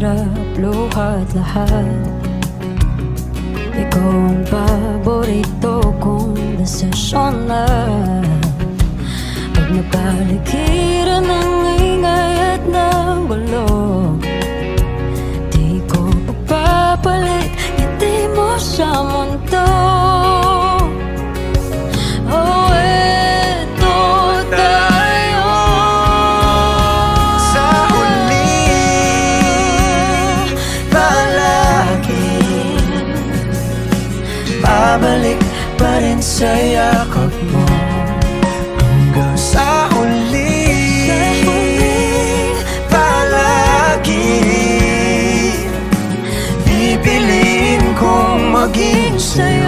hirap, luhat lahat. Ikaw ang paborito kong desisyon na pag napaligiran ng ingay at ng gulo, di ko papapalit ngiti mo sa mundo. Oh, eto tayo sa uli, palagi babalik pa rin sa yakap mo. Hanggang sa huli, palagi pipiliin kong maging sa'yo.